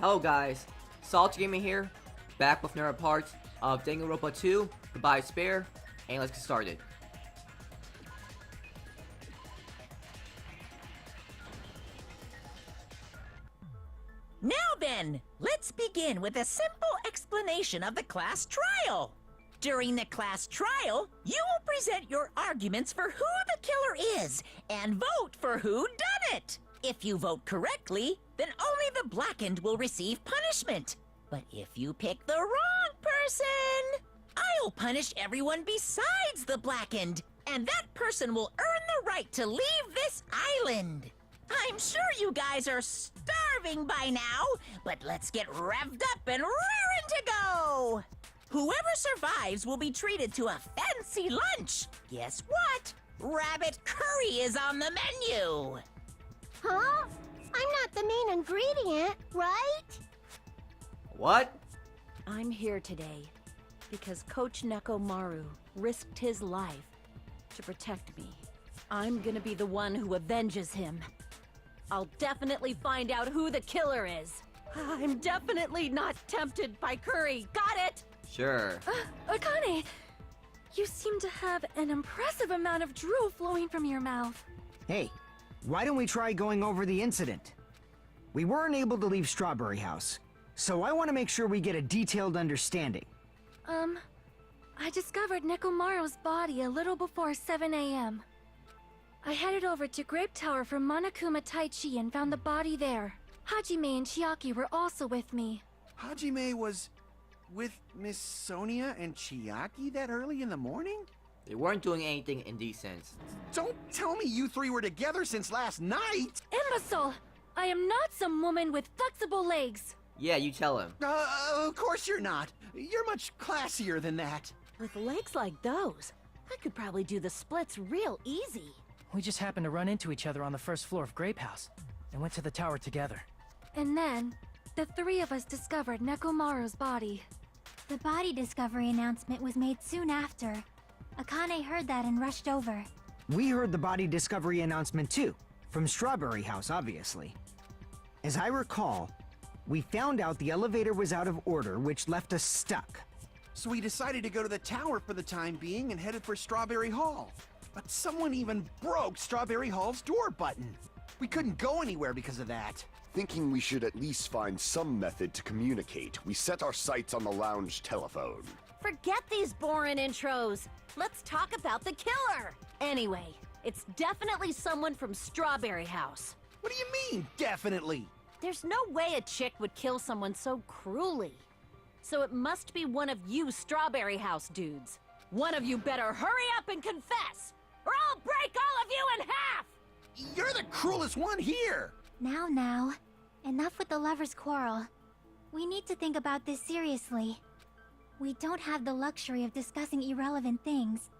Hello guys, Salty Gaming here, back with another part of Danganronpa 2, Goodbye Spare, and let's get started. Now then, let's begin with a simple explanation of the class trial. During the class trial, you will present your arguments for who the killer is and vote for who done it. If you vote correctly, then only the blackened will receive punishment. But if you pick the wrong person, I'll punish everyone besides the blackened, and that person will earn the right to leave this island. I'm sure you guys are starving by now, but let's get revved up and raring to go! Whoever survives will be treated to a fancy lunch. Guess what? Rabbit curry is on the menu! Huh? I'm not the main ingredient, right? What? I'm here today because Coach Nekomaru risked his life to protect me. I'm gonna be the one who avenges him. I'll definitely find out who the killer is. I'm definitely not tempted by curry. Got it? Sure. Akane, you seem to have an impressive amount of drool flowing from your mouth. Hey, why don't we try going over the incident? We weren't able to leave Strawberry House, so I want to make sure we get a detailed understanding. I discovered Nekomaru's body a little before 7 a.m. I headed over to Grape Tower for Monokuma Taichi and found the body there. Hajime and Chiaki were also with me. Hajime was with Miss Sonia and Chiaki that early in the morning? They weren't doing anything indecent. Don't tell me you three were together since last night! Imbecile! I am not some woman with flexible legs. Yeah, you tell him. Of course you're not. You're much classier than that. With legs like those, I could probably do the splits real easy. We just happened to run into each other on the first floor of Grape House, and went to the tower together. And then, the three of us discovered Nekomaru's body. The body discovery announcement was made soon after. Akane heard that and rushed over. We heard the body discovery announcement too, from Strawberry House, obviously. As I recall, we found out the elevator was out of order, which left us stuck. So we decided to go to the tower for the time being and headed for Strawberry Hall. But someone even broke Strawberry Hall's door button. We couldn't go anywhere because of that. Thinking we should at least find some method to communicate, we set our sights on the lounge telephone. Forget these boring intros. Let's talk about the killer. Anyway, it's definitely someone from Strawberry House. What do you mean, definitely? There's no way a chick would kill someone so cruelly. So it must be one of you Strawberry House dudes. One of you better hurry up and confess, or I'll break all of you in half! You're the cruelest one here! Now, enough with the lovers' quarrel. We need to think about this seriously. We don't have the luxury of discussing irrelevant things.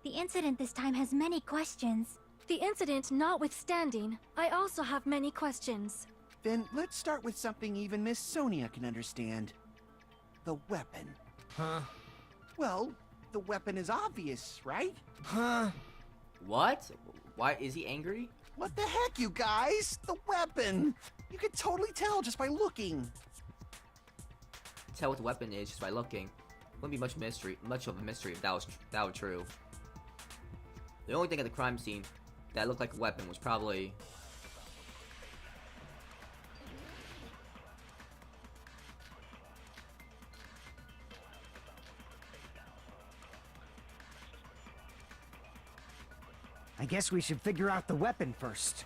The incident this time has many questions. The incident notwithstanding, I also have many questions. Then let's start with something even Miss Sonia can understand. The weapon. Huh? Well, the weapon is obvious, right? Huh? What? Why is he angry? What the heck, you guys? The weapon! You could totally tell just by looking. Tell what the weapon is just by looking. Wouldn't be much of a mystery if that were true. The only thing at the crime scene that looked like a weapon was probably I guess we should figure out the weapon first.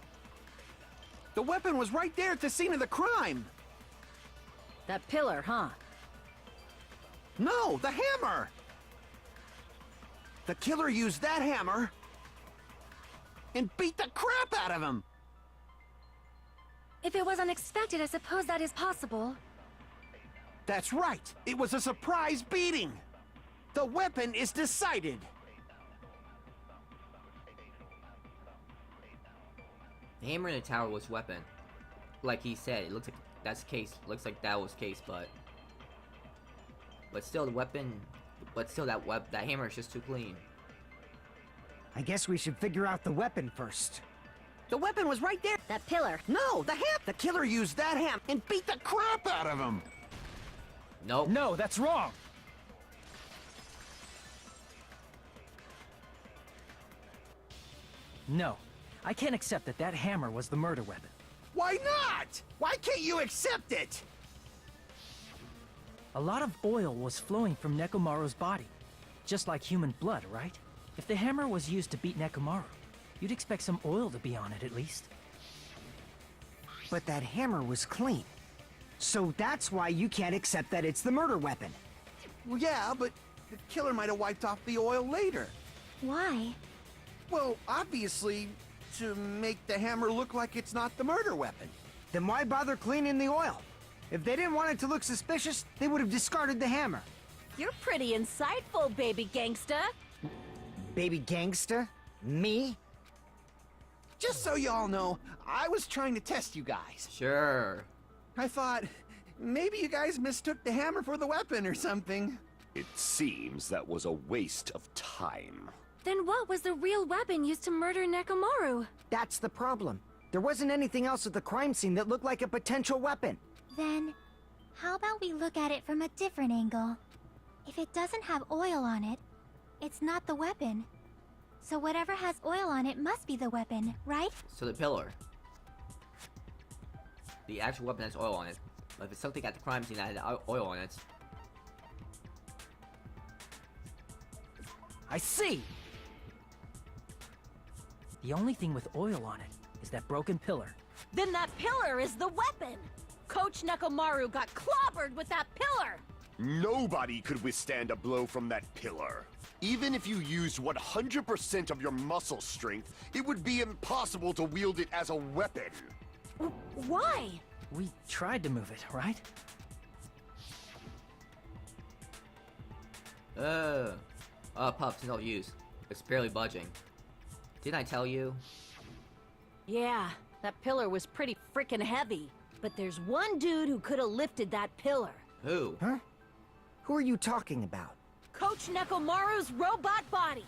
The weapon was right there at the scene of the crime! That pillar, huh? No, the hammer! The killer used that hammer and beat the crap out of him! If it was unexpected, I suppose that is possible. That's right! It was a surprise beating! The weapon is decided! the hammer in the tower was weapon. Like he said, it looks like that's case. Looks like that was case, but still the weapon. But still that hammer is just too clean. I guess we should figure out the weapon first. The weapon was right there. That pillar. No, the ham. The killer used that ham and beat the crap out of him. Nope. No, that's wrong! No, I can't accept that that hammer was the murder weapon. Why not? Why can't you accept it? A lot of oil was flowing from Nekomaru's body. Just like human blood, right? If the hammer was used to beat Nekomaru, you'd expect some oil to be on it at least. But that hammer was clean. So that's why you can't accept that it's the murder weapon. Well, yeah, but the killer might have wiped off the oil later. Why? Well, obviously, to make the hammer look like it's not the murder weapon. Then why bother cleaning the oil? If they didn't want it to look suspicious, they would have discarded the hammer. You're pretty insightful, baby gangsta. Baby gangsta? Me? Just so y'all know, I was trying to test you guys. Sure. I thought, maybe you guys mistook the hammer for the weapon or something. It seems that was a waste of time. Then what was the real weapon used to murder Nekomaru? That's the problem. There wasn't anything else at the crime scene that looked like a potential weapon. Then, how about we look at it from a different angle? If it doesn't have oil on it, it's not the weapon. So whatever has oil on it must be the weapon, right? So the pillar. The actual weapon has oil on it. But if it's something at the crime scene that had oil on it, I see! The only thing with oil on it is that broken pillar. Then that pillar is the weapon! Coach Nekomaru got clobbered with that pillar! Nobody could withstand a blow from that pillar. Even if you used 100% of your muscle strength, it would be impossible to wield it as a weapon. Why? We tried to move it, right? Pups, no use. It's barely budging. Didn't I tell you? Yeah, that pillar was pretty freaking heavy. But there's one dude who could have lifted that pillar. Who? Huh? Who are you talking about? Coach Nekomaru's robot body.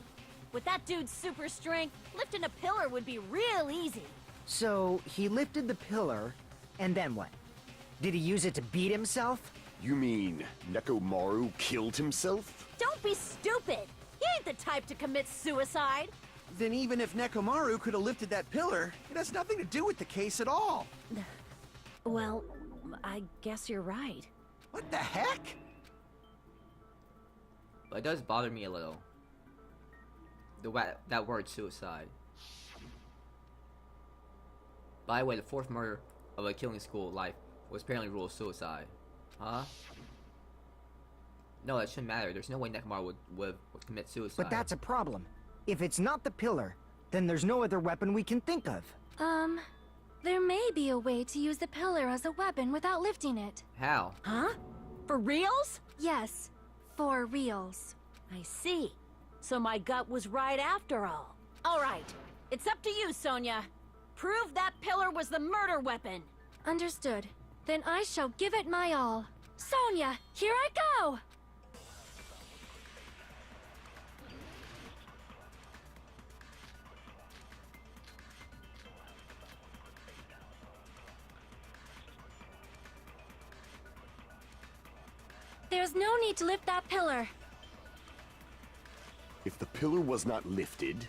With that dude's super strength, lifting a pillar would be real easy. So, he lifted the pillar, and then what? Did he use it to beat himself? You mean Nekomaru killed himself? Don't be stupid! He ain't the type to commit suicide! Then even if Nekomaru could have lifted that pillar, it has nothing to do with the case at all. Well, I guess you're right. What the heck? But it does bother me a little. That word suicide. By the way, the fourth murder of a killing school life was apparently ruled suicide. Huh? No, that shouldn't matter. There's no way Nekomaru would commit suicide. But that's a problem. If it's not the pillar, then there's no other weapon we can think of. There may be a way to use the pillar as a weapon without lifting it. How? Huh? For reals? Yes, for reals. I see. So my gut was right after all. Alright, it's up to you, Sonia. Prove that pillar was the murder weapon. Understood. Then I shall give it my all. Sonia, here I go! There's no need to lift that pillar. If the pillar was not lifted,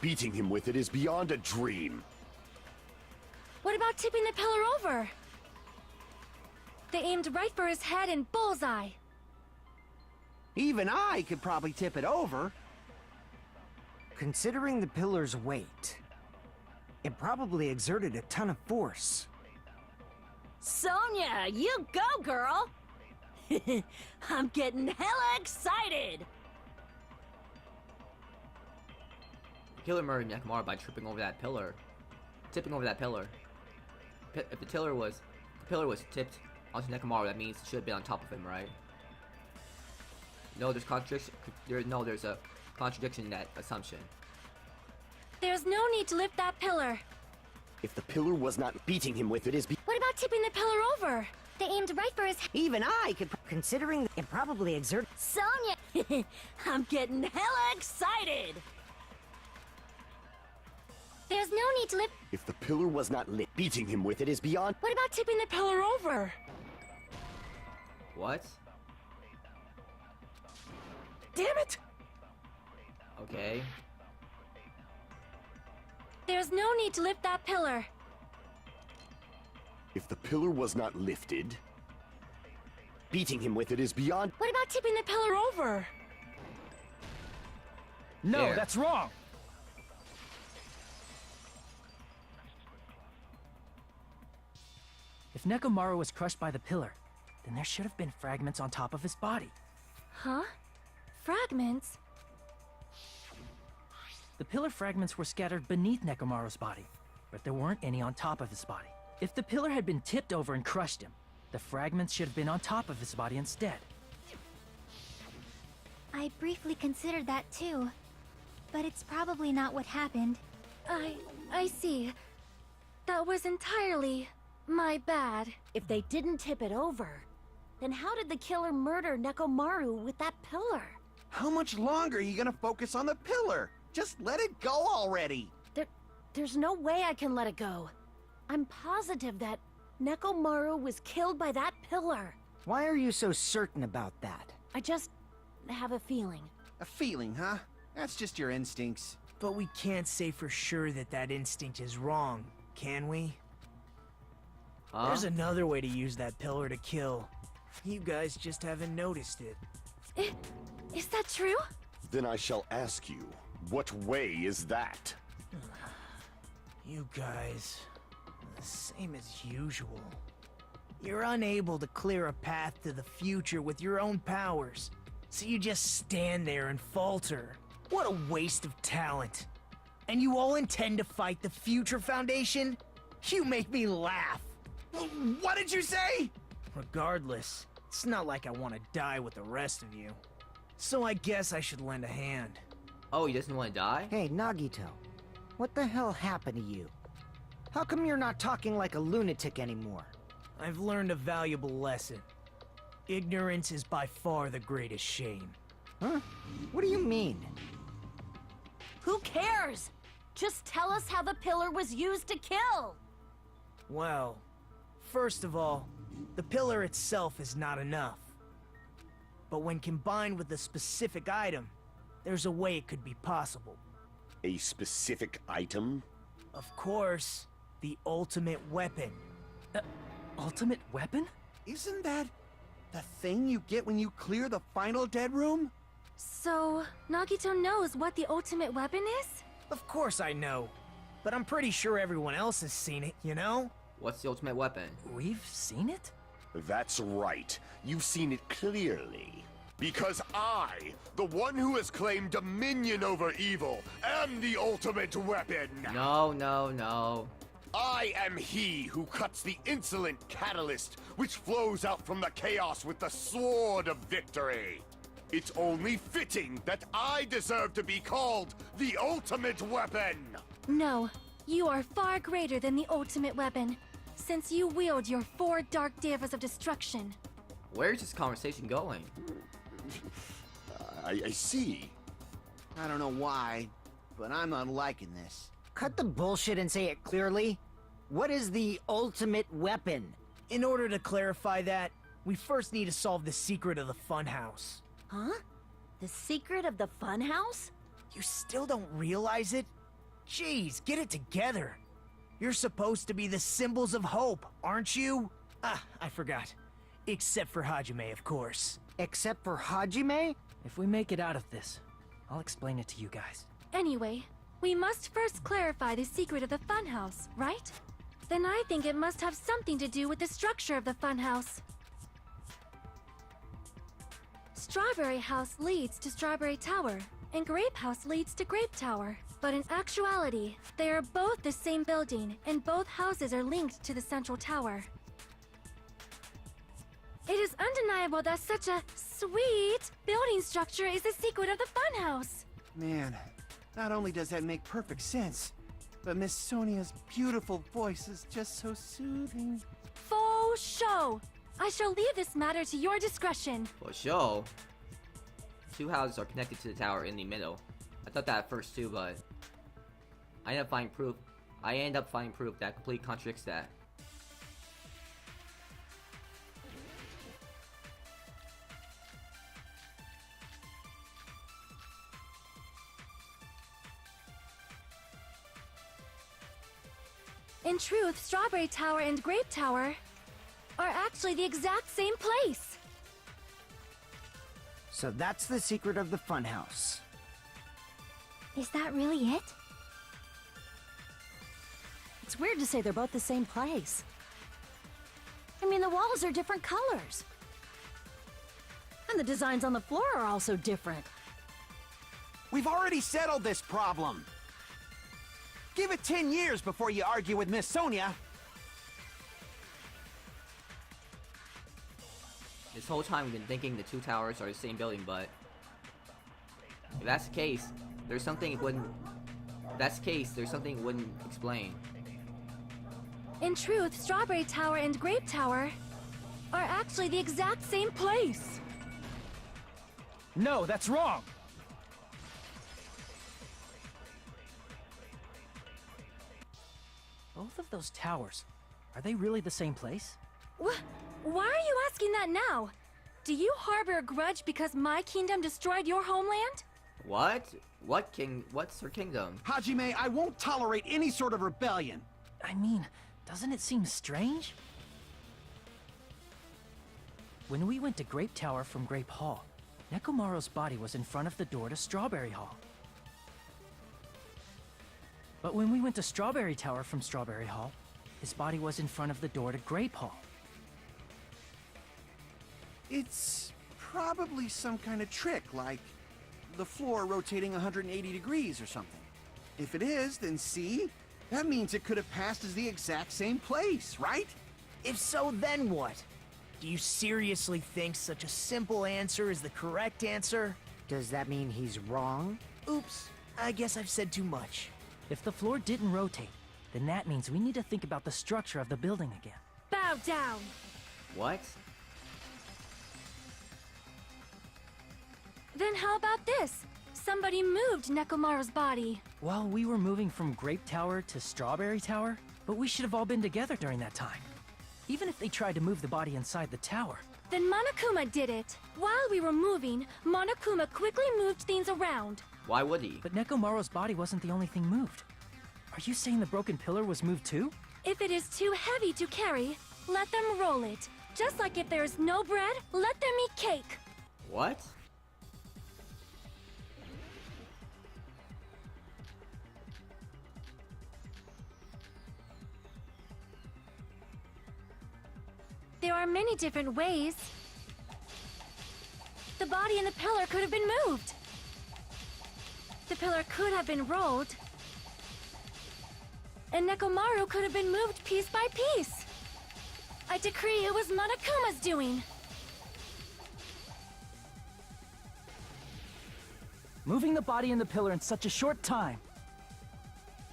beating him with it is beyond a dream. What about tipping the pillar over? They aimed right for his head and bullseye. Even I could probably tip it over. Considering the pillar's weight, it probably exerted a ton of force. Sonia, you go, girl! I'm getting hella excited! The killer murdered Nekomaru by tripping over that pillar. Tipping over that pillar. If the pillar was tipped onto Nekomaru, that means it should have been on top of him, right? No, there's contradiction. There's a contradiction in that assumption. There's no need to lift that pillar. If the pillar was not beating him with it is What about tipping the pillar over? They aimed right for his head. Even I could... Considering it probably exerted... Sonia! I'm getting hella excited! There's no need to lift. If the pillar was not lit, beating him with it is beyond. What about tipping the pillar over? What? Damn it! Okay. There's no need to lift that pillar. If the pillar was not lifted, beating him with it is beyond. What about tipping the pillar over? No, There. that's wrong! If Nekomaru was crushed by the pillar, then there should have been fragments on top of his body. Huh? Fragments? The pillar fragments were scattered beneath Nekomaru's body, but there weren't any on top of his body. If the pillar had been tipped over and crushed him, the fragments should have been on top of his body instead. I briefly considered that too. But it's probably not what happened. I see. That was entirely my bad. If they didn't tip it over, then how did the killer murder Nekomaru with that pillar? How much longer are you gonna focus on the pillar? Just let it go already! There's no way I can let it go. I'm positive that Nekomaru was killed by that pillar. Why are you so certain about that? I just have a feeling. A feeling, huh? That's just your instincts. But we can't say for sure that that instinct is wrong, can we? Huh? There's another way to use that pillar to kill. You guys just haven't noticed it. Is that true? Then I shall ask you, what way is that? You guys, the same as usual. You're unable to clear a path to the future with your own powers, so you just stand there and falter. What a waste of talent. And you all intend to fight the Future Foundation? You make me laugh. What did you say? Regardless, it's not like I want to die with the rest of you. So I guess I should lend a hand. Oh, he doesn't want to die? Hey, Nagito. What the hell happened to you? How come you're not talking like a lunatic anymore? I've learned a valuable lesson. Ignorance is by far the greatest shame. Huh? What do you mean? Who cares? Just tell us how the pillar was used to kill. Well, first of all, the pillar itself is not enough. But when combined with a specific item, there's a way it could be possible. A specific item? Of course, the ultimate weapon. Ultimate weapon? Isn't that the thing you get when you clear the final dead room? So, Nagito knows what the ultimate weapon is? Of course I know, but I'm pretty sure everyone else has seen it, you know? What's the ultimate weapon? We've seen it? That's right. You've seen it clearly. Because I, the one who has claimed dominion over evil, am the ultimate weapon! No, no, no. I am he who cuts the insolent catalyst which flows out from the chaos with the sword of victory. It's only fitting that I deserve to be called the ultimate weapon! No, you are far greater than the ultimate weapon, since you wield your 4 dark devas of destruction. Where's this conversation going? I see. I don't know why, but I'm not liking this. Cut the bullshit and say it clearly. What is the ultimate weapon? In order to clarify that, we first need to solve the secret of the funhouse. Huh? The secret of the funhouse? You still don't realize it? Jeez, get it together. You're supposed to be the symbols of hope, aren't you? Ah, I forgot. Except for Hajime, of course. Except for Hajime? If we make it out of this, I'll explain it to you guys. Anyway, we must first clarify the secret of the funhouse, right? Then I think it must have something to do with the structure of the funhouse. Strawberry House leads to Strawberry Tower, and Grape House leads to Grape Tower. But in actuality, they are both the same building, and both houses are linked to the central tower. It is undeniable that such a sweet building structure is the secret of the funhouse. Man, not only does that make perfect sense, but Miss Sonia's beautiful voice is just so soothing. Faux show! I shall leave this matter to your discretion. For sure. 2 houses are connected to the tower in the middle. I thought that at first too, but I end up finding proof. That completely contradicts that. In truth, Strawberry Tower and Grape Tower are actually the exact same place. So that's the secret of the funhouse. Is that really it? It's weird to say they're both the same place. I mean, the walls are different colors. And the designs on the floor are also different. We've already settled this problem. Give it 10 years before you argue with Miss Sonia. This whole time we've been thinking the two towers are the same building, but if that's the case, there's something it wouldn't. If that's the case, there's something it wouldn't explain. In truth, Strawberry Tower and Grape Tower are actually the exact same place. No, that's wrong! Both of those towers, are they really the same place? Why are you asking that now? Do you harbor a grudge because my kingdom destroyed your homeland? What? What's her kingdom? Hajime, I won't tolerate any sort of rebellion. I mean, doesn't it seem strange? When we went to Grape Tower from Grape Hall, Nekomaru's body was in front of the door to Strawberry Hall. But when we went to Strawberry Tower from Strawberry Hall, his body was in front of the door to Grape Hall. It's probably some kind of trick, like the floor rotating 180 degrees or something. If it is, then see? That means it could have passed as the exact same place, right? If so, then what? Do you seriously think such a simple answer is the correct answer? Does that mean he's wrong? Oops, I guess I've said too much. If the floor didn't rotate, then that means we need to think about the structure of the building again. Bow down! What? Then how about this? Somebody moved Nekomaru's body. Well, we were moving from Grape Tower to Strawberry Tower, but we should have all been together during that time. Even if they tried to move the body inside the tower. Then Monokuma did it. While we were moving, Monokuma quickly moved things around. Why would he? But Nekomaru's body wasn't the only thing moved. Are you saying the broken pillar was moved too? If it is too heavy to carry, let them roll it. Just like if there is no bread, let them eat cake. What? There are many different ways. The body and the pillar could have been moved. The pillar could have been rolled. And Nekomaru could have been moved piece by piece. I decree it was Monokuma's doing. Moving the body and the pillar in such a short time.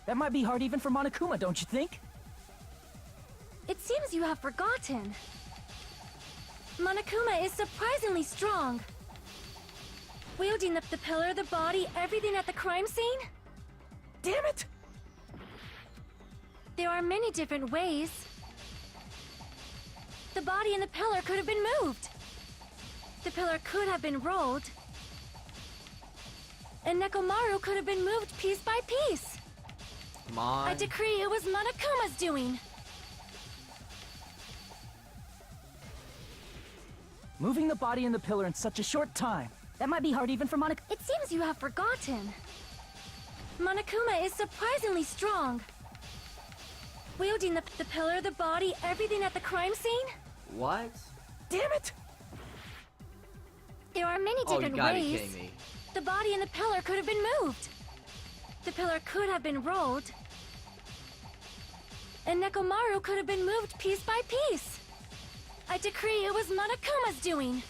That might be hard even for Monokuma, don't you think? It seems you have forgotten. Monokuma is surprisingly strong. Wielding the pillar, the body, everything at the crime scene? Damn it! There are many different ways. The body and the pillar could have been moved. The pillar could have been rolled. And Nekomaru could have been moved piece by piece. Come on. I decree it was Monokuma's doing. Moving the body and the pillar in such a short time. That might be hard even for Monokuma. It seems you have forgotten. Monokuma is surprisingly strong. Wielding the pillar, the body, everything at the crime scene? What? Damn it! There are many Oh, you different gotta be ways. kidding me. The body and the pillar could have been moved. The pillar could have been rolled. And Nekomaru could have been moved piece by piece. I decree it was Monokuma's doing.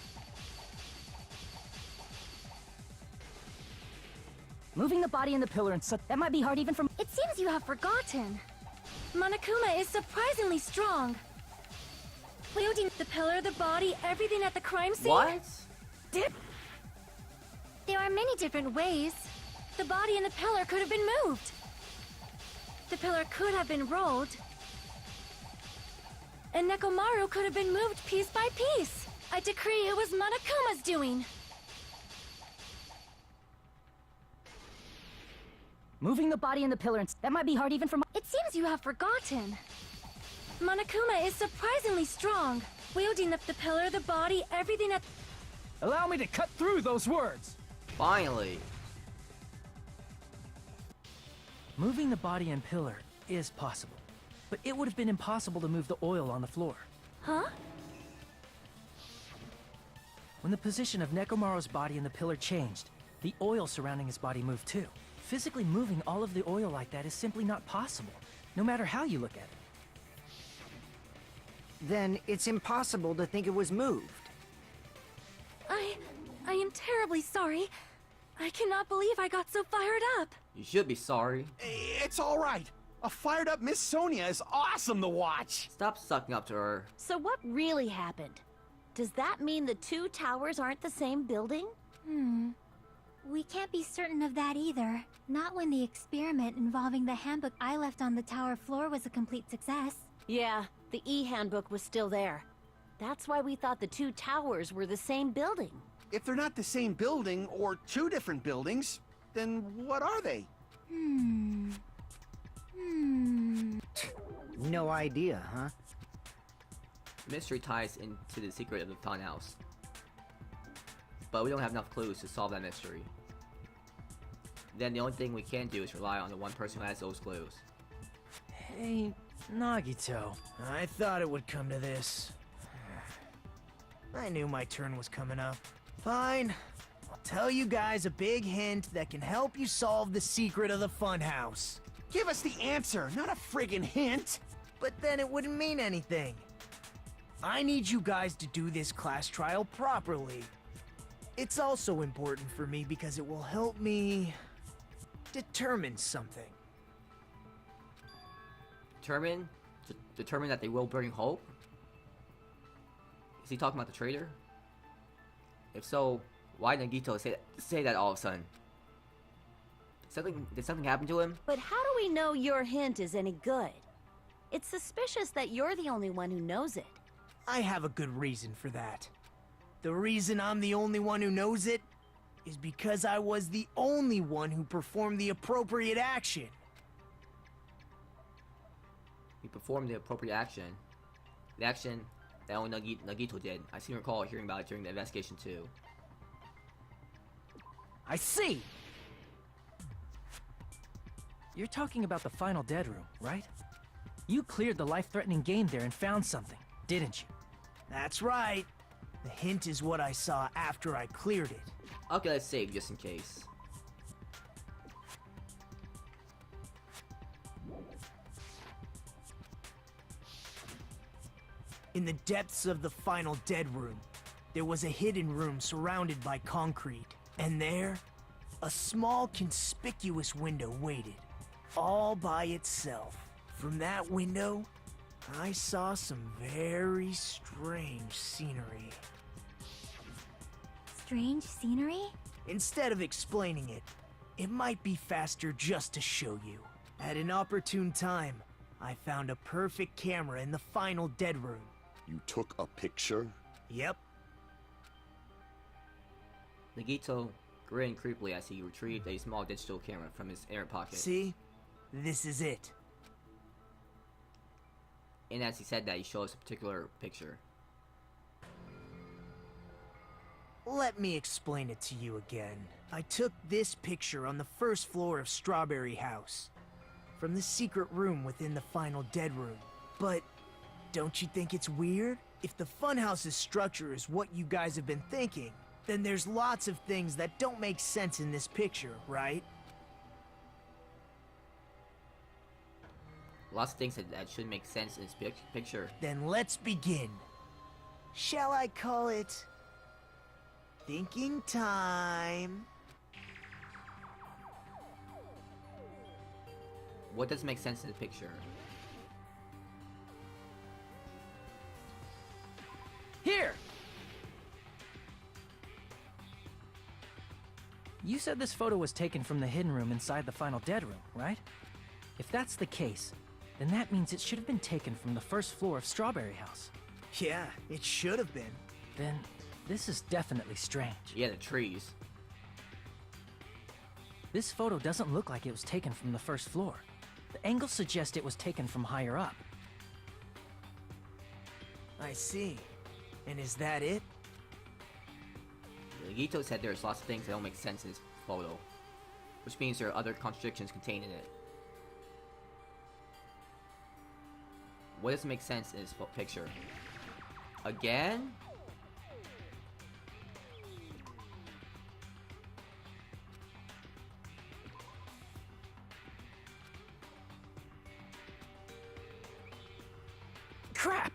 Moving the body and the pillar in such... That might be hard even for... It seems you have forgotten. Monokuma is surprisingly strong. Wielding the pillar, the body, everything at the crime scene? What? Damn... There are many different ways. The body and the pillar could have been moved. the pillar could have been rolled. And Nekomaru could have been moved piece by piece. I decree it was Monokuma's doing. Moving the body in the pillar, that might be hard even for It seems you have forgotten. Monokuma is surprisingly strong. Wielding the pillar, the body, everything at... Allow me to cut through those words! Finally. Moving the body and pillar is possible, but it would have been impossible to move the oil on the floor. Huh? When the position of Nekomaru's body and the pillar changed, the oil surrounding his body moved too. Physically moving all of the oil like that is simply not possible, no matter how you look at it. Then it's impossible to think it was moved. I am terribly sorry. I cannot believe I got so fired up. You should be sorry. It's all right. A fired up Miss Sonia is awesome to watch. Stop sucking up to her. So what really happened? Does that mean the two towers aren't the same building? We can't be certain of that either. Not when the experiment involving the handbook I left on the tower floor was a complete success. Yeah, the E-handbook was still there. That's why we thought the two towers were the same building. If they're not the same building or two different buildings, then what are they? No idea, huh? Mystery ties into the secret of the funhouse. But we don't have enough clues to solve that mystery. Then the only thing we can do is rely on the one person who has those clues. Hey, Nagito. I thought it would come to this. I knew my turn was coming up. Fine. I'll tell you guys a big hint that can help you solve the secret of the funhouse. Give us the answer, not a friggin' hint. But then it wouldn't mean anything. I need you guys to do this class trial properly. It's also important for me because it will help me determine something. Determine that they will bring hope? Is he talking about the traitor? If so, why did Nagito say that all of a sudden? Did something happen to him? But how do we know your hint is any good? It's suspicious that you're the only one who knows it. I have a good reason for that. The reason I'm the only one who knows it is because I was the only one who performed the appropriate action. He performed the appropriate action. The action that only Nagito did. I seem to recall hearing about it during the investigation too. I see! You're talking about the final dead room, right? You cleared the life-threatening game there and found something, didn't you? That's right. The hint is what I saw after I cleared it. Okay, let's save just in case. In the depths of the final dead room, there was a hidden room surrounded by concrete. And there, a small conspicuous window waited, all by itself. From that window, I saw some very strange scenery. Strange scenery? Instead of explaining it, it might be faster just to show you. At an opportune time, I found a perfect camera in the final dead room. You took a picture? Yep. Nagito grinned creepily as he retrieved a small digital camera from his inner pocket. See? This is it. And as he said that, he showed us a particular picture. Let me explain it to you again. I took this picture on the first floor of Strawberry House, from the secret room within the final dead room. But don't you think it's weird? If the funhouse's structure is what you guys have been thinking, then there's lots of things that don't make sense in this picture, right? Lots of things that should make sense in this picture. Then let's begin. Shall I call it thinking time? What doesn't make sense in the picture? Here! You said this photo was taken from the hidden room inside the final dead room, right? If that's the case, then that means it should have been taken from the first floor of Strawberry House. Yeah, it should have been. Then, this is definitely strange. Yeah, the trees. This photo doesn't look like it was taken from the first floor. The angles suggest it was taken from higher up. I see. And is that it? Nagito said there's lots of things that don't make sense in this photo, which means there are other contradictions contained in it. What doesn't make sense in this picture? Again? Crap!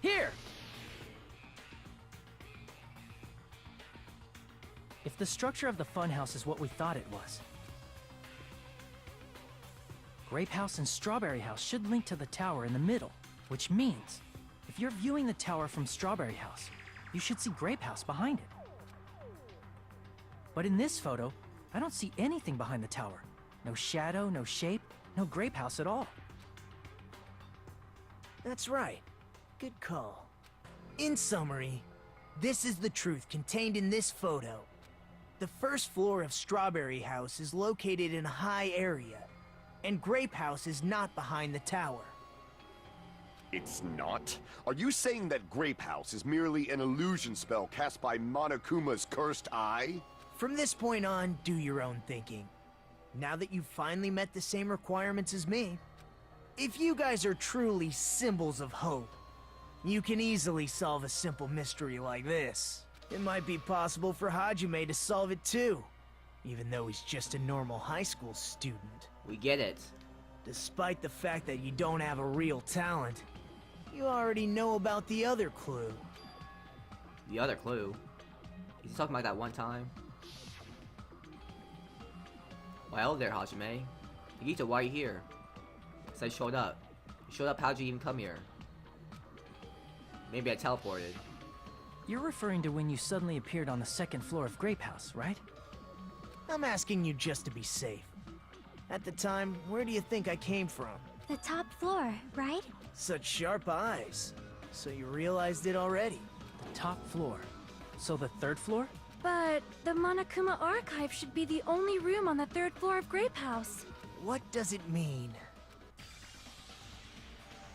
Here! If the structure of the funhouse is what we thought it was, Grape House and Strawberry House should link to the tower in the middle, which means if you're viewing the tower from Strawberry House, you should see Grape House behind it. But in this photo, I don't see anything behind the tower. No shadow, no shape, no Grape House at all. That's right. Good call. In summary, this is the truth contained in this photo. The first floor of Strawberry House is located in a high area, and Grape House is not behind the tower. It's not? Are you saying that Grape House is merely an illusion spell cast by Monokuma's cursed eye? From this point on, do your own thinking. Now that you've finally met the same requirements as me, if you guys are truly symbols of hope, you can easily solve a simple mystery like this. It might be possible for Hajime to solve it too, even though he's just a normal high school student. We get it. Despite the fact that you don't have a real talent, you already know about the other clue. The other clue? Is he talking about that one time? Well there, Hajime. Nagito, why are you here? Because I showed up. You showed up, how'd you even come here? Maybe I teleported. You're referring to when you suddenly appeared on the second floor of Grape House, right? I'm asking you just to be safe. At the time, where do you think I came from? The top floor, right? Such sharp eyes. So you realized it already? The top floor. So the third floor? But the Monokuma archive should be the only room on the third floor of Grape House. What does it mean?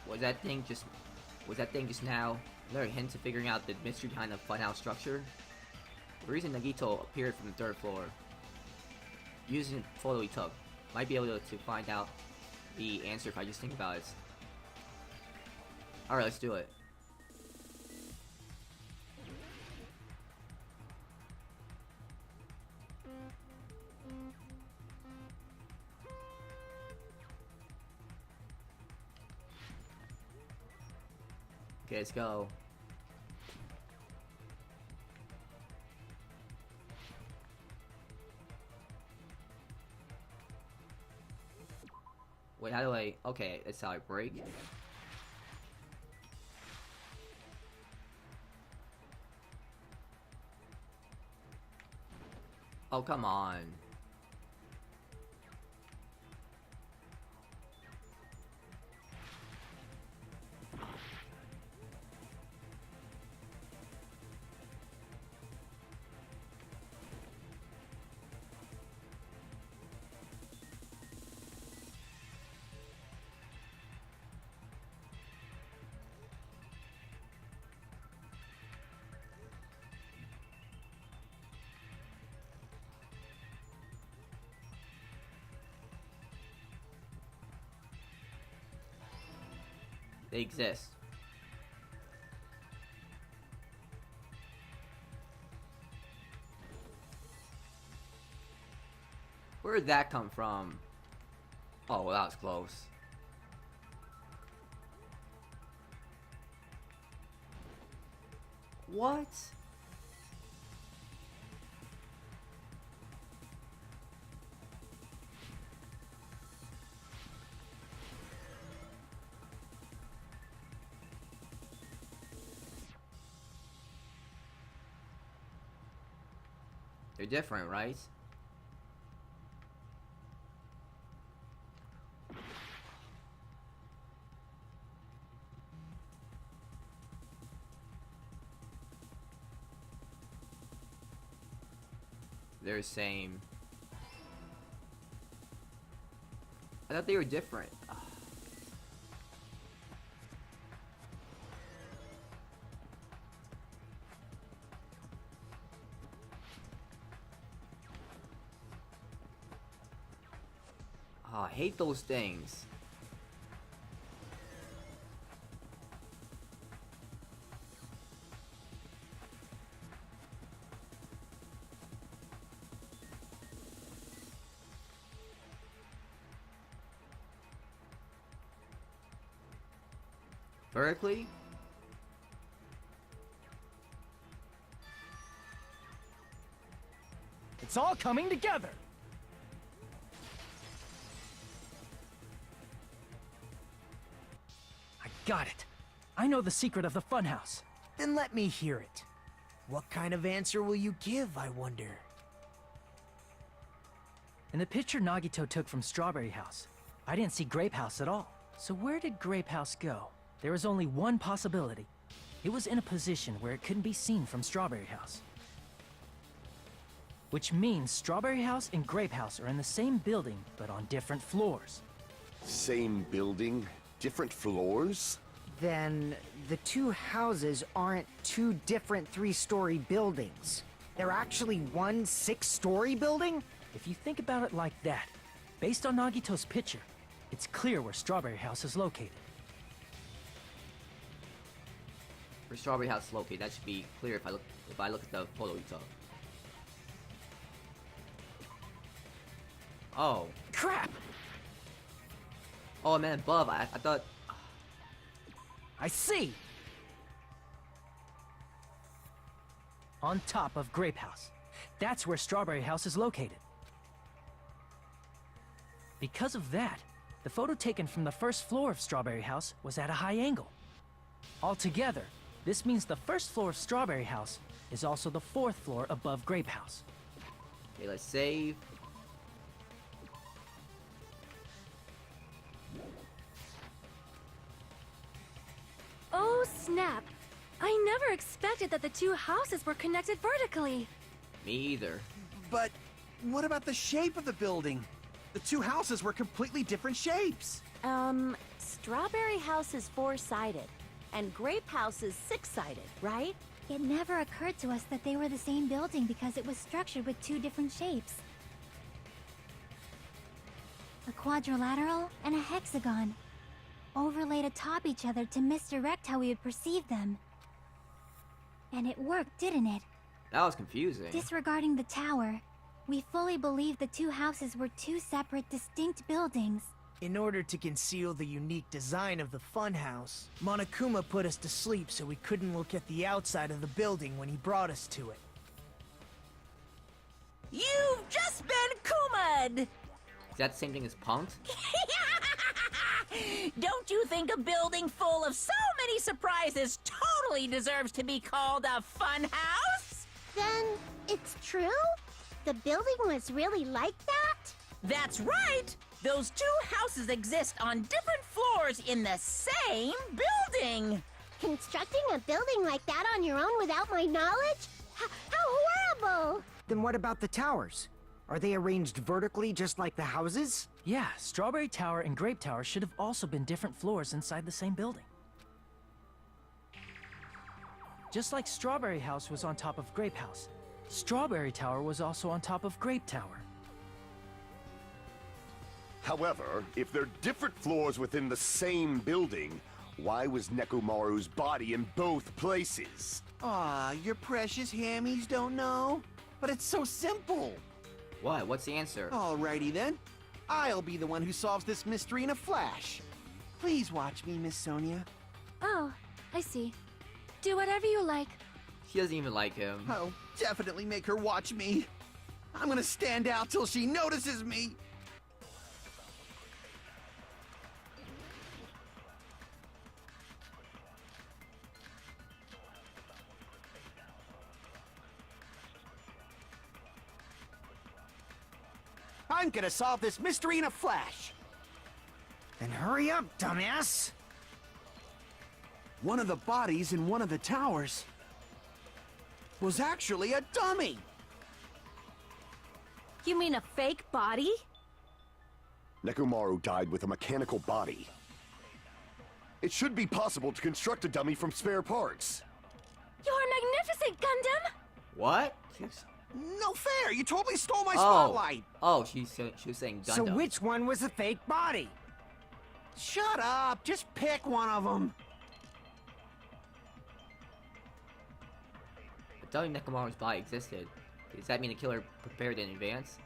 Was that thing just now another hint to figuring out the mystery behind the funhouse structure? The reason Nagito appeared from the third floor, using the photo he took, might be able to find out the answer if I just think about it. Alright, let's do it. Okay, let's go. Wait, how do I... Okay, that's how I break. Oh, come on. They exist. Where did that come from? Oh, well, that was close. What? They're different, right? They're the same. I thought they were different. Oh, I hate those things. Vertically? It's all coming together! I got it. I know the secret of the funhouse. Then let me hear it. What kind of answer will you give, I wonder? In the picture Nagito took from Strawberry House, I didn't see Grape House at all. So where did Grape House go? There was only one possibility. It was in a position where it couldn't be seen from Strawberry House. Which means Strawberry House and Grape House are in the same building, but on different floors. Same building, different floors? Then the two houses aren't two different 3-story buildings. They're actually one 6-story building? If you think about it like that, based on Nagito's picture, it's clear where Strawberry House is located. For Strawberry House located, that should be clear if I look at the photo you took. Oh. Crap! Oh, man, above. I thought. I see! On top of Grape House. That's where Strawberry House is located. Because of that, the photo taken from the first floor of Strawberry House was at a high angle. Altogether, this means the first floor of Strawberry House is also the 4th floor above Grape House. Okay, let's save. Oh, snap. I never expected that the two houses were connected vertically. Me either. But what about the shape of the building? The two houses were completely different shapes. Strawberry House is 4-sided, and Grape House is 6-sided, right? It never occurred to us that they were the same building because it was structured with two different shapes. A quadrilateral and a hexagon, overlaid atop each other to misdirect how we would perceive them. And it worked, didn't it? That was confusing. Disregarding the tower, we fully believed the two houses were two separate, distinct buildings. In order to conceal the unique design of the funhouse, Monokuma put us to sleep so we couldn't look at the outside of the building when he brought us to it. You've just been Kuma'd! Is that the same thing as punked? Don't you think a building full of so many surprises totally deserves to be called a fun house? Then it's true? The building was really like that? That's right! Those two houses exist on different floors in the same building! Constructing a building like that on your own without my knowledge? How horrible! Then what about the towers? Are they arranged vertically just like the houses? Yeah, Strawberry Tower and Grape Tower should have also been different floors inside the same building. Just like Strawberry House was on top of Grape House, Strawberry Tower was also on top of Grape Tower. However, if they're different floors within the same building, why was Nekomaru's body in both places? Aw, your precious hammies don't know? But it's so simple. What? What's the answer? Alrighty then. I'll be the one who solves this mystery in a flash. Please watch me, Miss Sonia. Oh, I see. Do whatever you like. She doesn't even like him. I'll definitely make her watch me. I'm gonna stand out till she notices me. I'm gonna solve this mystery in a flash. Then hurry up, dumbass! One of the bodies in one of the towers was actually a dummy. You mean a fake body? Nekomaru died with a mechanical body. It should be possible to construct a dummy from spare parts. You're magnificent, Gundam! What? No fair! You totally stole my spotlight! Oh, she was saying Gundam. So which one was the fake body? Shut up! Just pick one of them! Telling Nekomaru's body existed. Does that mean the killer prepared in advance?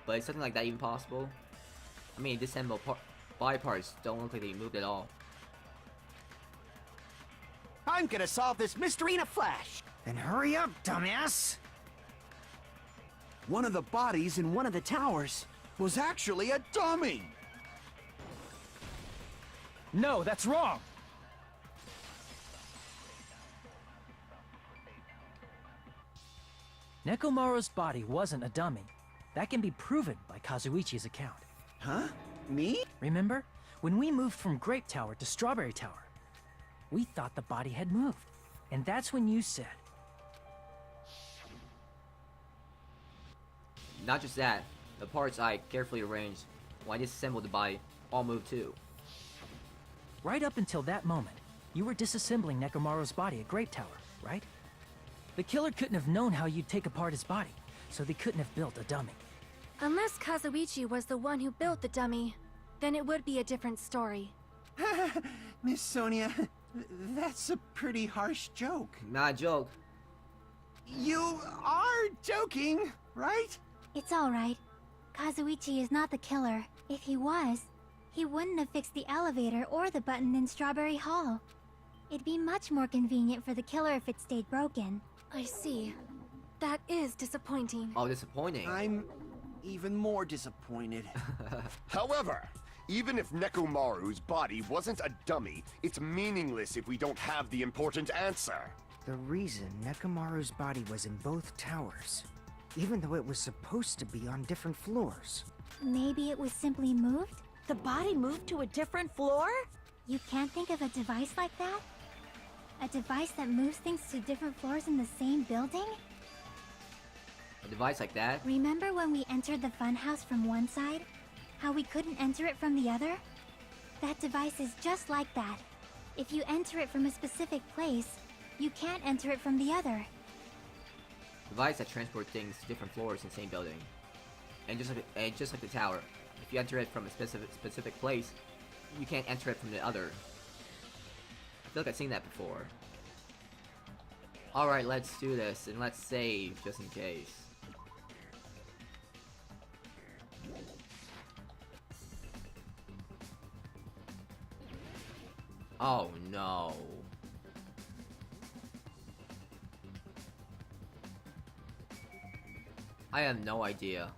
But is something like that even possible? I mean, disassembled body parts don't look like they moved at all. I'm gonna solve this mystery in a flash! Then hurry up, dumbass! One of the bodies in one of the towers was actually a dummy! No, that's wrong! Nekomaru's body wasn't a dummy. That can be proven by Kazuichi's account. Huh? Me? Remember? When we moved from Grape Tower to Strawberry Tower, we thought the body had moved. And that's when you said... Not just that, the parts I carefully arranged when I disassembled the body all moved too. Right up until that moment, you were disassembling Nekomaru's body at Grape Tower, right? The killer couldn't have known how you'd take apart his body, so they couldn't have built a dummy. Unless Kazuichi was the one who built the dummy, then it would be a different story. Miss Sonia, that's a pretty harsh joke. Not a joke. You are joking, right? It's alright. Kazuichi is not the killer. If he was, he wouldn't have fixed the elevator or the button in Strawberry Hall. It'd be much more convenient for the killer if it stayed broken. I see. That is disappointing. Oh, disappointing. I'm even more disappointed. However, even if Nekomaru's body wasn't a dummy, it's meaningless if we don't have the important answer. The reason Nekomaru's body was in both towers, even though it was supposed to be on different floors. Maybe it was simply moved? The body moved to a different floor? You can't think of a device like that? A device that moves things to different floors in the same building? A device like that? Remember when we entered the funhouse from one side? How we couldn't enter it from the other? That device is just like that. If you enter it from a specific place, you can't enter it from the other. Device that transport things to different floors in the same building. And just like the tower, if you enter it from a specific place, you can't enter it from the other. I feel like I've seen that before. Alright, let's do this, and let's save, just in case. Oh no. I have no idea.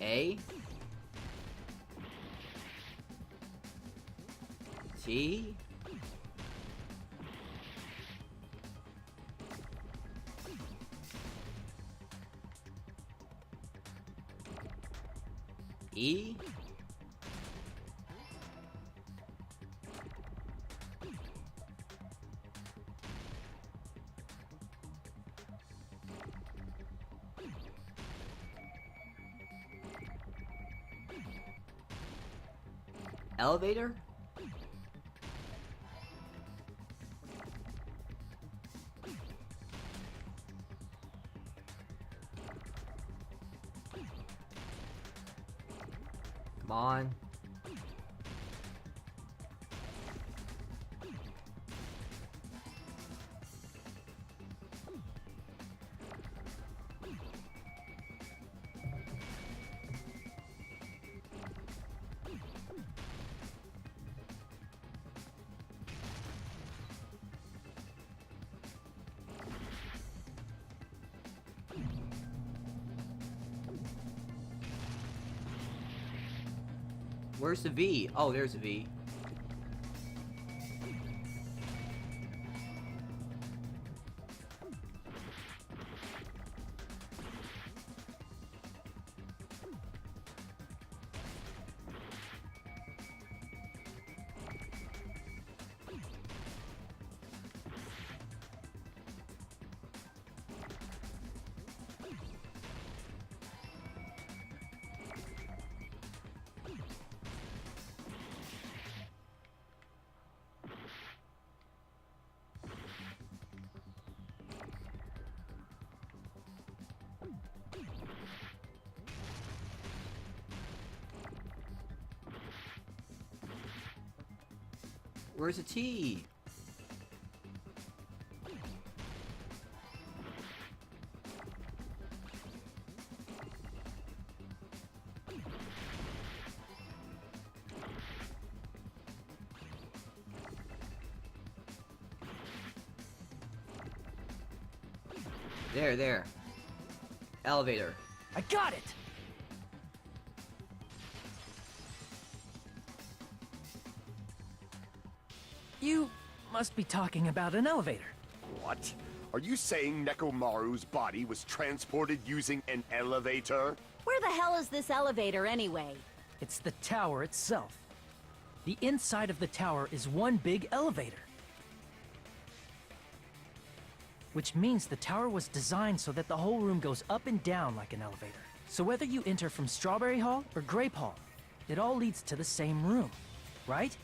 A? T? E? Elevator? Come on. Where's the V? Oh, there's a V. Where's the T? There. Elevator. I got it! You must be talking about an elevator. What? Are you saying Nekomaru's body was transported using an elevator? Where the hell is this elevator anyway? It's the tower itself. The inside of the tower is one big elevator. Which means the tower was designed so that the whole room goes up and down like an elevator. So whether you enter from Strawberry Hall or Grape Hall, it all leads to the same room, right?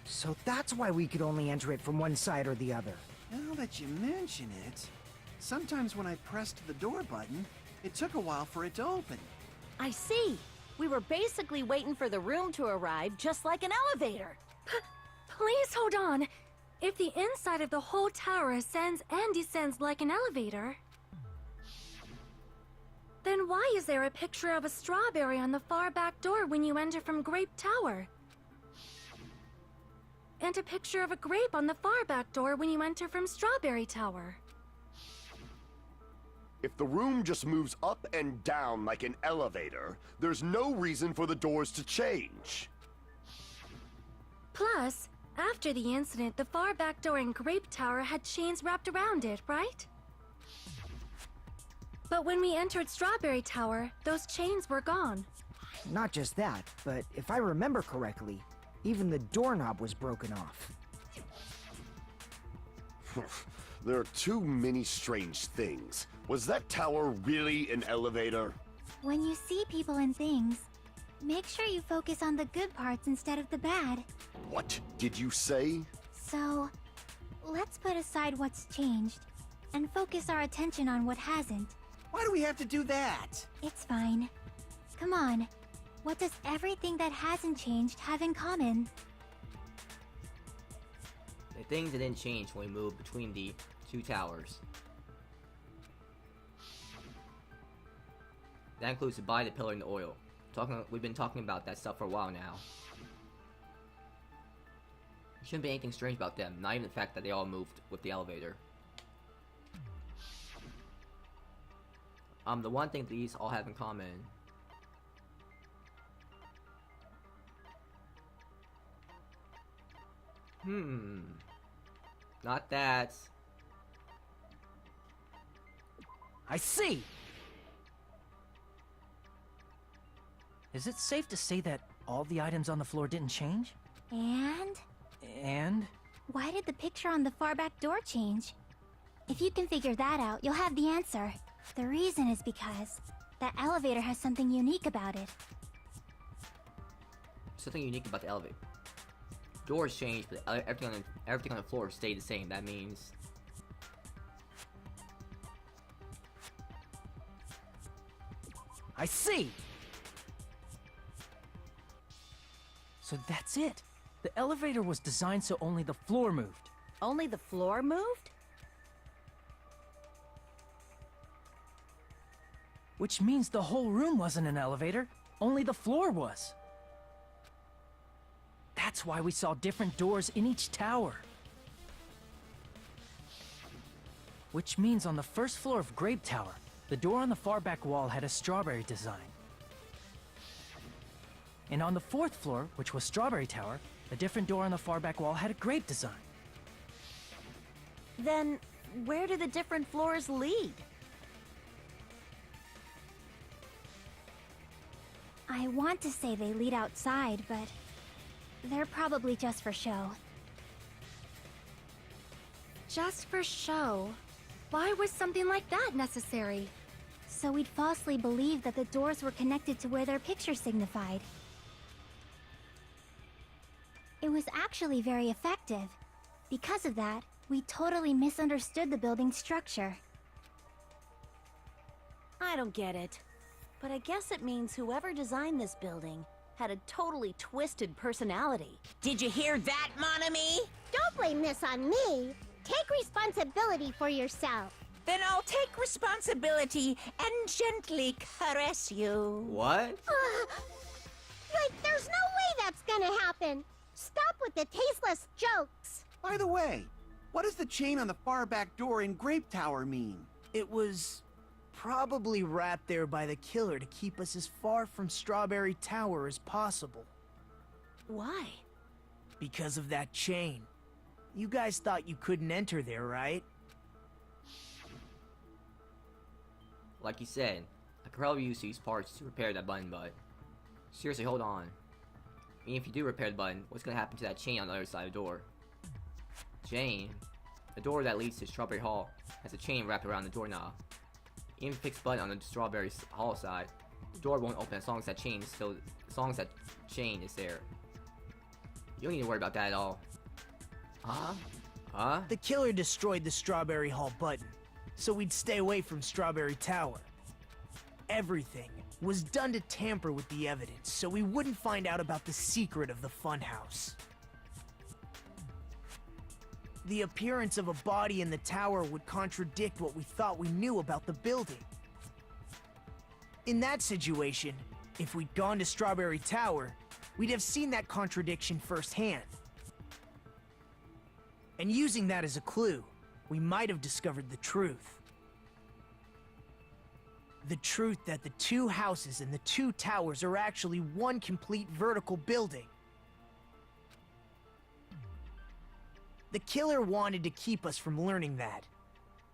So that's why we could only enter it from one side or the other. Now that you mention it, sometimes when I pressed the door button, it took a while for it to open. I see. We were basically waiting for the room to arrive, just like an elevator. Please hold on. If the inside of the whole tower ascends and descends like an elevator, then why is there a picture of a strawberry on the far back door when you enter from Grape Tower? And a picture of a grape on the far back door when you enter from Strawberry Tower. If the room just moves up and down like an elevator, there's no reason for the doors to change. Plus, after the incident, the far back door in Grape Tower had chains wrapped around it, right? But when we entered Strawberry Tower, those chains were gone. Not just that, but if I remember correctly, even the doorknob was broken off. There are too many strange things. Was that tower really an elevator? When you see people and things, make sure you focus on the good parts instead of the bad. What did you say? So, let's put aside what's changed and focus our attention on what hasn't. Why do we have to do that? It's fine. Come on. What does everything that hasn't changed have in common? The things that didn't change when we moved between the two towers. That includes the body, the pillar, and the oil. We've been talking about that stuff for a while now. There shouldn't be anything strange about them, not even the fact that they all moved with the elevator. The one thing these all have in common. Not that. I see! Is it safe to say that all the items on the floor didn't change? And? And? Why did the picture on the far back door change? If you can figure that out, you'll have the answer. The reason is because that elevator has something unique about it. Something unique about the elevator. Doors changed, but everything on the floor stayed the same. That means I see! So that's it. The elevator was designed so only the floor moved. Only the floor moved? Which means the whole room wasn't an elevator, only the floor was. That's why we saw different doors in each tower. Which means on the first floor of Grape Tower, the door on the far back wall had a strawberry design. And on the fourth floor, which was Strawberry Tower, a different door on the far back wall had a grape design. Then, where do the different floors lead? I want to say they lead outside, but they're probably just for show. Just for show? Why was something like that necessary? So we'd falsely believe that the doors were connected to where their picture signified. It was actually very effective. Because of that, we totally misunderstood the building's structure. I don't get it. But I guess it means whoever designed this building had a totally twisted personality. Did you hear that, Monami? Don't blame this on me. Take responsibility for yourself. Then I'll take responsibility and gently caress you. What? Like, there's no way that's gonna happen. Stop with the tasteless jokes. By the way, what does the chain on the far back door in Grape Tower mean? It was probably wrapped there by the killer to keep us as far from Strawberry Tower as possible. Why? Because of that chain. You guys thought you couldn't enter there, right? Like you said, I could probably use these parts to repair that button, but seriously, hold on. I mean, if you do repair the button, what's gonna happen to that chain on the other side of the door? Chain? The door that leads to Strawberry Hall has a chain wrapped around the doorknob. Even fix button on the Strawberry Hall side, the door won't open as long as that chain is still, as long as that chain is there. You don't need to worry about that at all. Huh? Huh? The killer destroyed the Strawberry Hall button, so we'd stay away from Strawberry Tower. Everything was done to tamper with the evidence, so we wouldn't find out about the secret of the funhouse. The appearance of a body in the tower would contradict what we thought we knew about the building. In that situation, if we'd gone to Strawberry Tower, we'd have seen that contradiction firsthand. And using that as a clue, we might have discovered the truth. The truth that the two houses and the two towers are actually one complete vertical building. The killer wanted to keep us from learning that.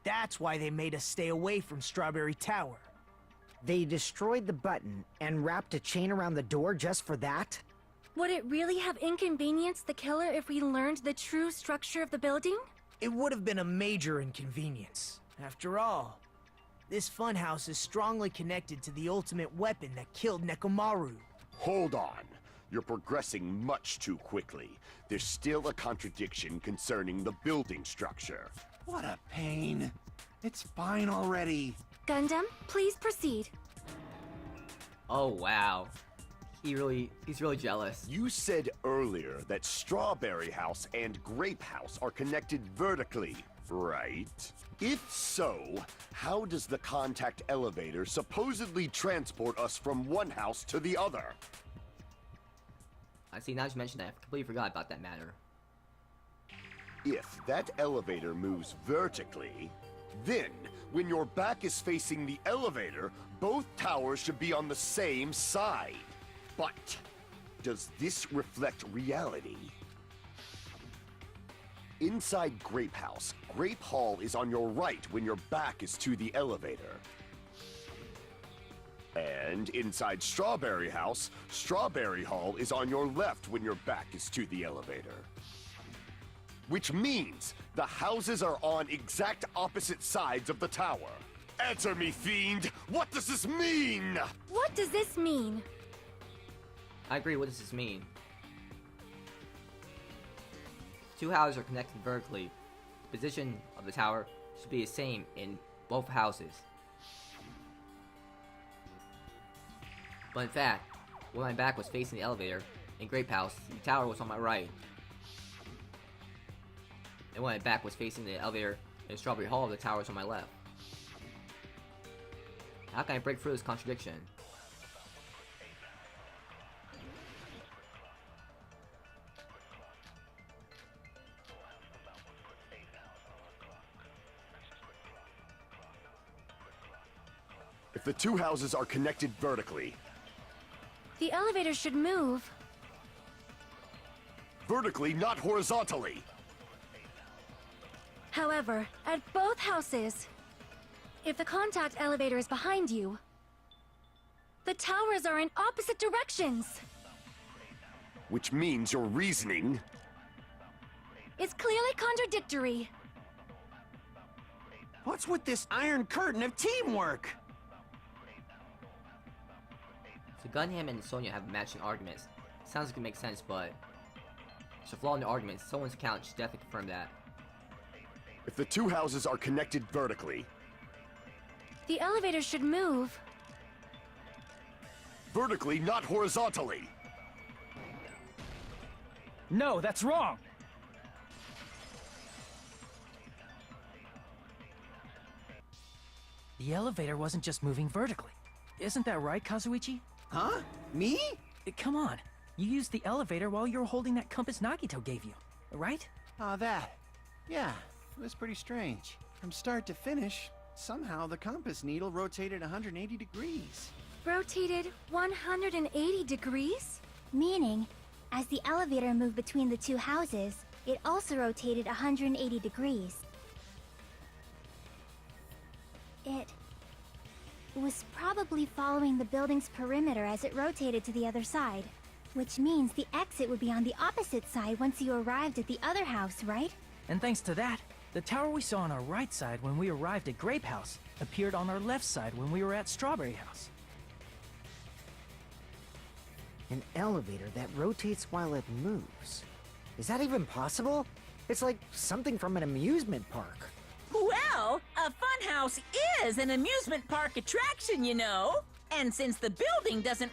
That's why they made us stay away from Strawberry Tower. They destroyed the button and wrapped a chain around the door just for that? Would it really have inconvenienced the killer if we learned the true structure of the building? It would have been a major inconvenience. After all, this funhouse is strongly connected to the ultimate weapon that killed Nekomaru. Hold on. You're progressing much too quickly. There's still a contradiction concerning the building structure. What a pain. It's fine already. Gundam, please proceed. Oh wow. He's really jealous. You said earlier that Strawberry House and Grape House are connected vertically, right? If so, how does the contact elevator supposedly transport us from one house to the other? I see, now that you mentioned that, I completely forgot about that matter. If that elevator moves vertically, then when your back is facing the elevator, both towers should be on the same side. But does this reflect reality? Inside Grape House, Grape Hall is on your right when your back is to the elevator. And inside Strawberry House, Strawberry Hall is on your left when your back is to the elevator. Which means the houses are on exact opposite sides of the tower. Answer me, fiend! What does this mean? What does this mean? I agree, what does this mean? Two houses are connected vertically. The position of the tower should be the same in both houses. But in fact, when my back was facing the elevator in Grape House, the tower was on my right. And when my back was facing the elevator in Strawberry Hall, the tower was on my left. How can I break through this contradiction? If the two houses are connected vertically, The elevator should move. vertically, not horizontally. However, at both houses, if the contact elevator is behind you, the towers are in opposite directions. Which means your reasoning... It's clearly contradictory. What's with this iron curtain of teamwork? So Gundam and Sonya have matching arguments. Sounds like it makes sense, but there's a flaw in the arguments. Someone's account should definitely confirm that. If the two houses are connected vertically, The elevator should move. vertically, not horizontally. No, that's wrong! The elevator wasn't just moving vertically. Isn't that right, Kazuichi? Huh? Me? Come on. You used the elevator while you were holding that compass Nagito gave you, right? Oh, that. Yeah, it was pretty strange. From start to finish, somehow the compass needle rotated 180 degrees. Rotated 180 degrees? Meaning, as the elevator moved between the two houses, it also rotated 180 degrees. It was probably following the building's perimeter as it rotated to the other side. Which means the exit would be on the opposite side once you arrived at the other house, right? And thanks to that, the tower we saw on our right side when we arrived at Grape House appeared on our left side when we were at Strawberry House. An elevator that rotates while it moves. Is that even possible? It's like something from an amusement park. Well, a funhouse is an amusement park attraction, you know. And since the building doesn't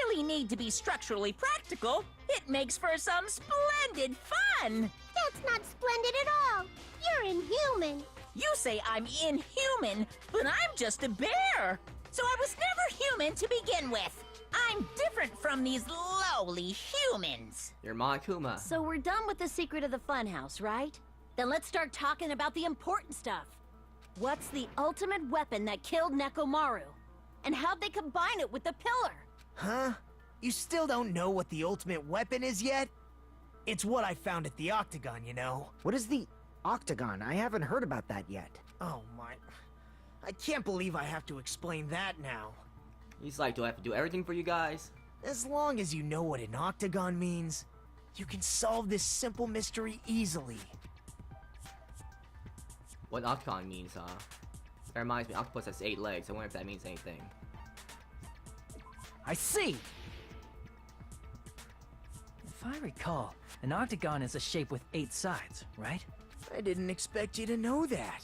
really need to be structurally practical, it makes for some splendid fun. That's not splendid at all. You're inhuman. You say I'm inhuman, but I'm just a bear. So I was never human to begin with. I'm different from these lowly humans. You're Monokuma. So we're done with the secret of the funhouse, right? Then let's start talking about the important stuff. What's the ultimate weapon that killed Nekomaru? And how'd they combine it with the pillar? Huh? You still don't know what the ultimate weapon is yet? It's what I found at the Octagon, you know. What is the Octagon? I haven't heard about that yet. Oh my... I can't believe I have to explain that now. He's like, do I have to do everything for you guys? As long as you know what an Octagon means, you can solve this simple mystery easily. What octagon means, that reminds me, octopus has 8 legs. I wonder if that means anything. I see! If I recall, an octagon is a shape with 8 sides, right? I didn't expect you to know that.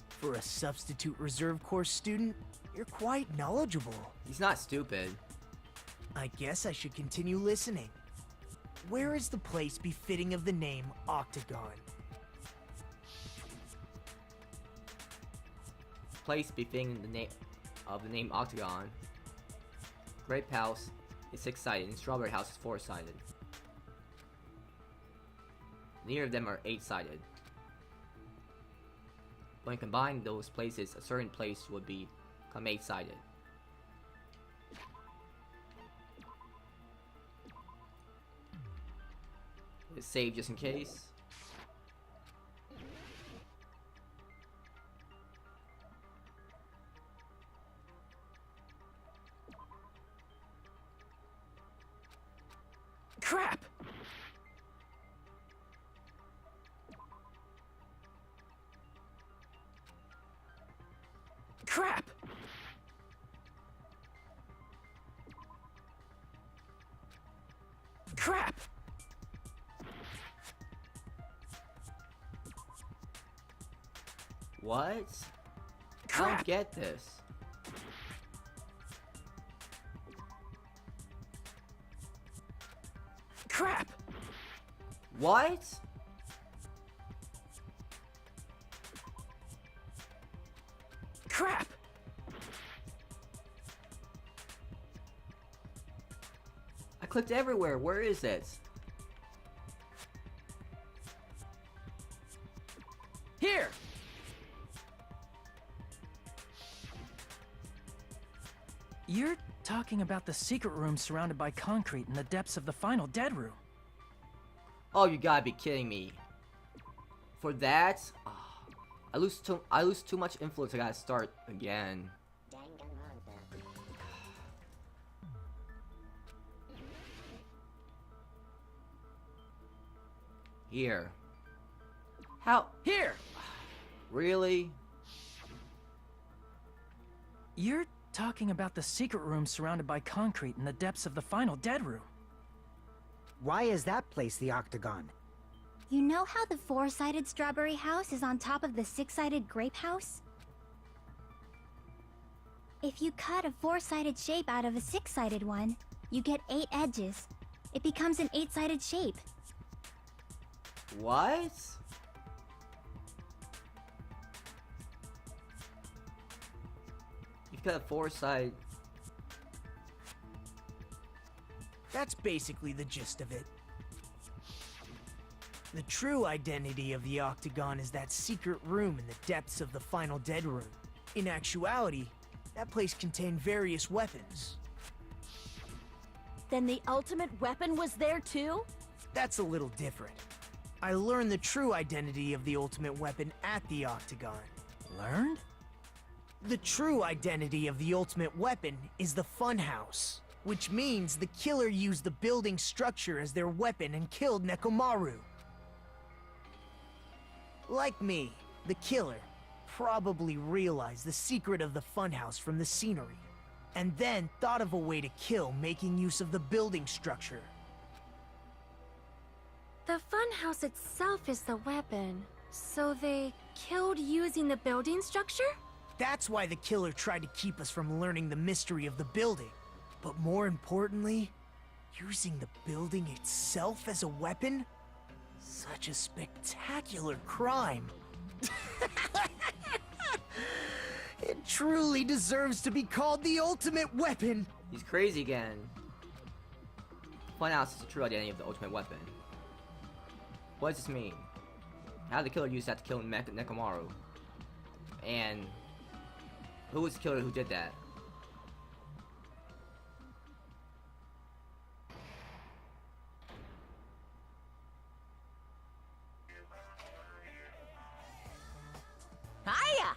For a substitute reserve course student, you're quite knowledgeable. He's not stupid. I guess I should continue listening. Where is the place befitting of the name Octagon? Place befitting the name Octagon. Grape House is 6-sided and Strawberry House is 4-sided. Neither of them are 8-sided. When combined those places, a certain place would become 8-sided. Let's save just in case. Crap! Crap! Crap! What? I Crap! don't get this. Crap! What? Crap! I clicked everywhere. Where is it? Here! You're talking about the secret room surrounded by concrete in the depths of the final dead room. Oh, you gotta be kidding me. For that? Ah, I lose too much influence. I gotta start again. Here. How? Here! Really? You're talking about the secret room surrounded by concrete in the depths of the final dead room. Why is that place the Octagon? You know how the 4-sided Strawberry House is on top of the 6-sided Grape House? If you cut a 4-sided shape out of a 6-sided one, you get 8 edges. It becomes an 8-sided shape. What? You've got a foresight. That's basically the gist of it. The true identity of the Octagon is that secret room in the depths of the final Dead Room. In actuality, that place contained various weapons. Then the ultimate weapon was there too? That's a little different. I learned the true identity of the ultimate weapon at the Octagon. Learned? The true identity of the ultimate weapon is the Funhouse, which means the killer used the building structure as their weapon and killed Nekomaru. Like me, the killer probably realized the secret of the Funhouse from the scenery, and then thought of a way to kill making use of the building structure. The funhouse itself is the weapon. So they killed using the building structure? That's why the killer tried to keep us from learning the mystery of the building. But more importantly, using the building itself as a weapon? Such a spectacular crime. It truly deserves to be called the ultimate weapon. He's crazy again. Funhouse is the true identity of the ultimate weapon. What does this mean? How did the killer use that to kill Nekomaru? And who was the killer who did that? Hiya!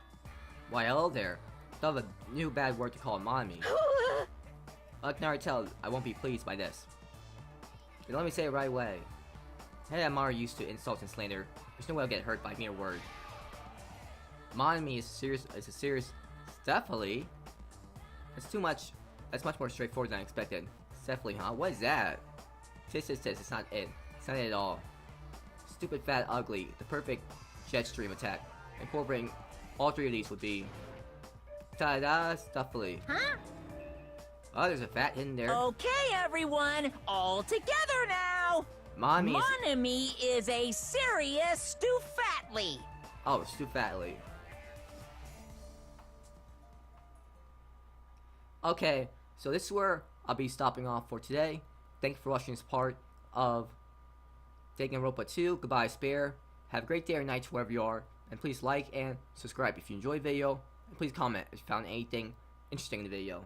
Why, hello there. Thought of a new bad word to call mommy. I can already tell I won't be pleased by this. Then let me say it right away. Hey, Amara used to insult and slander. There's no way I'll get hurt by mere word. Monami is a serious Stephanie. That's too much. That's much more straightforward than I expected. Stephanie, huh? What is that? This. It's not it. It's not it at all. Stupid, fat, ugly. The perfect jet stream attack. Incorporating all three of these would be ta-da, Stephanie. Huh? Oh, there's a fat hidden there. Okay, everyone, all together now. Mommy is... Monami is a serious Stufatly. Oh, Stu Fatly. Okay, so this is where I'll be stopping off for today. Thank you for watching this part of Danganronpa 2. Goodbye, Spare. Have a great day or night wherever you are. And please like and subscribe if you enjoyed the video. And please comment if you found anything interesting in the video.